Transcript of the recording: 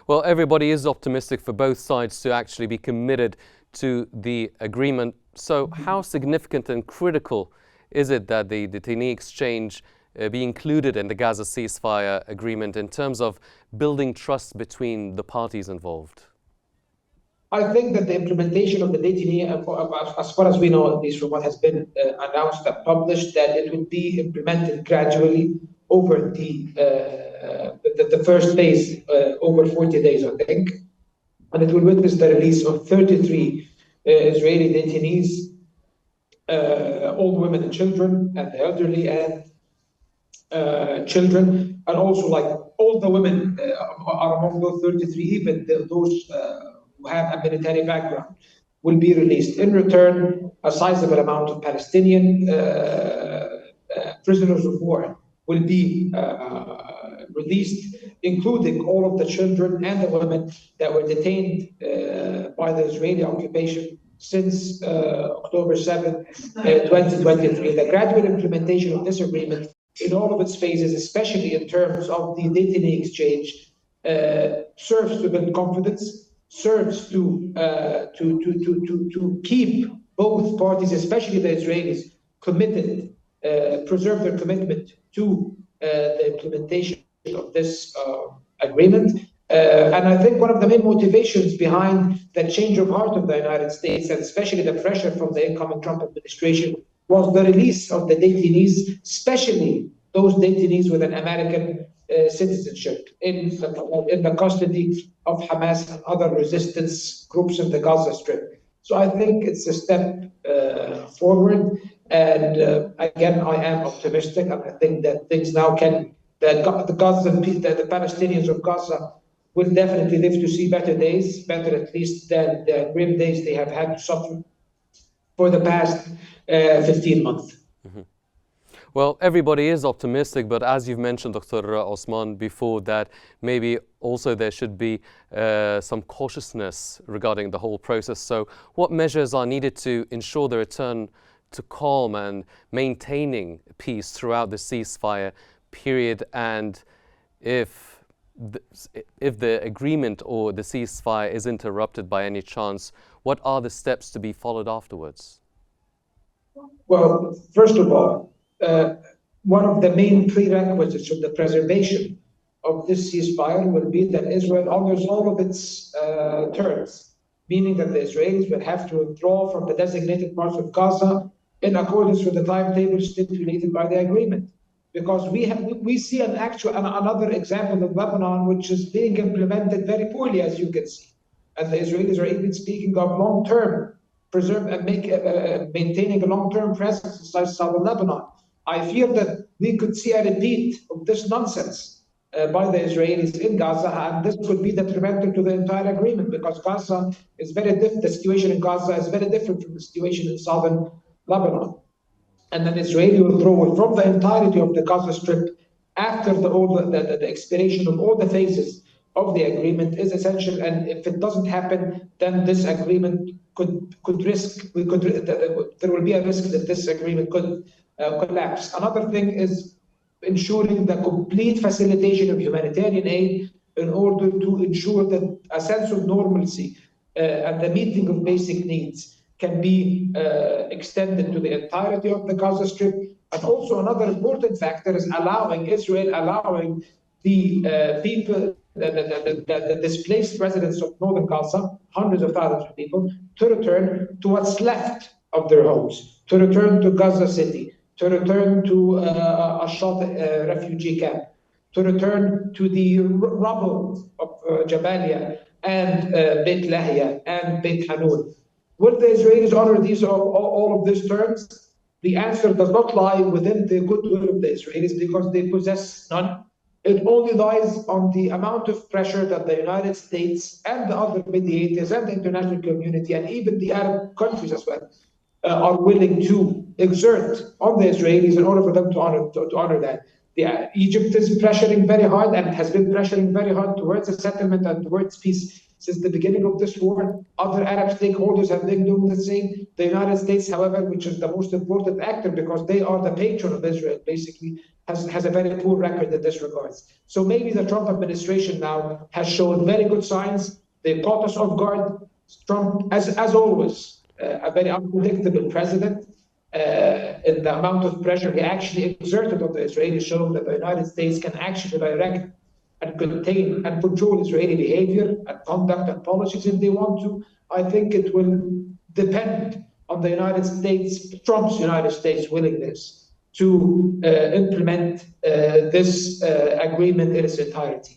Well, everybody is optimistic for both sides to actually be committed to the agreement. So how significant and critical is it that the detainee exchange be included in the Gaza ceasefire agreement in terms of building trust between the parties involved? I think that the implementation of the detainee, as far as we know, at least from what has been announced and published, that it will be implemented gradually over the first phase, over 40 days, I think. And it will witness the release of 33 Israeli detainees, old women and children, and the elderly and children, and also like all the women are among those 33, even those who have a military background, will be released. In return, a sizable amount of Palestinian prisoners of war will be released, including all of the children and the women that were detained by the Israeli occupation since October 7, 2023. The gradual implementation of this agreement in all of its phases, especially in terms of the detainee exchange, serves to build confidence, serves to keep both parties, especially the Israelis, committed, preserve their commitment to the implementation of this agreement. And I think one of the main motivations behind the change of heart of the United States, and especially the pressure from the incoming Trump administration, was the release of the detainees, especially those detainees with an American citizenship in the custody of Hamas and other resistance groups in the Gaza Strip. So I think it's a step forward. And again, I am optimistic, and I think that things now the Palestinians of Gaza will definitely live to see better days, better at least than the grim days they have had to suffer for the past 15 months. Mm-hmm. Well, everybody is optimistic, but as you've mentioned, Dr. Osman, before, that maybe also there should be some cautiousness regarding the whole process. So what measures are needed to ensure the return to calm and maintaining peace throughout the ceasefire period? And if the agreement or the ceasefire is interrupted by any chance, what are the steps to be followed afterwards? Well, first of all, one of the main prerequisites of the preservation of this ceasefire will be that Israel honors all of its terms, meaning that the Israelis will have to withdraw from the designated parts of Gaza in accordance with the timetable stipulated by the agreement. Because we see another example of Lebanon, which is being implemented very poorly, as you can see. And the Israelis are even speaking of long-term maintaining a long-term presence inside southern Lebanon. I fear that we could see a repeat of this nonsense by the Israelis in Gaza, and this could be detrimental to the entire agreement, because Gaza is the situation in Gaza is very different from the situation in southern Lebanon. And an Israeli withdrawal from the entirety of the Gaza Strip after the expiration of all the phases of the agreement is essential. And if it doesn't happen, then this agreement there will be a risk that this agreement could collapse. Another thing is ensuring the complete facilitation of humanitarian aid in order to ensure that a sense of normalcy and the meeting of basic needs can be extended to the entirety of the Gaza Strip. And also another important factor is allowing the people, the displaced residents of northern Gaza, hundreds of thousands of people, to return to what's left of their homes, to return to Gaza City, to return to Ashat refugee camp, to return to the rubble of Jabalia and Beit Lahia and Beit Hanun. Will the Israelis honor all of these terms? The answer does not lie within the goodwill of the Israelis, because they possess none. It only lies on the amount of pressure that the United States and the other mediators and the international community and even the Arab countries as well are willing to exert on the Israelis in order for them to honor that. Egypt is pressuring very hard and has been pressuring very hard towards a settlement and towards peace since the beginning of this war. Other Arab stakeholders have been doing the same. The United States, however, which is the most important actor because they are the patron of Israel, basically, has a very poor record in this regard. So maybe the Trump administration now has shown very good signs. They caught us off guard. Trump, as always, a very unpredictable president. In the amount of pressure he actually exerted on the Israelis, showing that the United States can actually direct and contain and control Israeli behavior and conduct and policies if they want to. I think it will depend on the United States, Trump's United States willingness to implement this agreement in its entirety.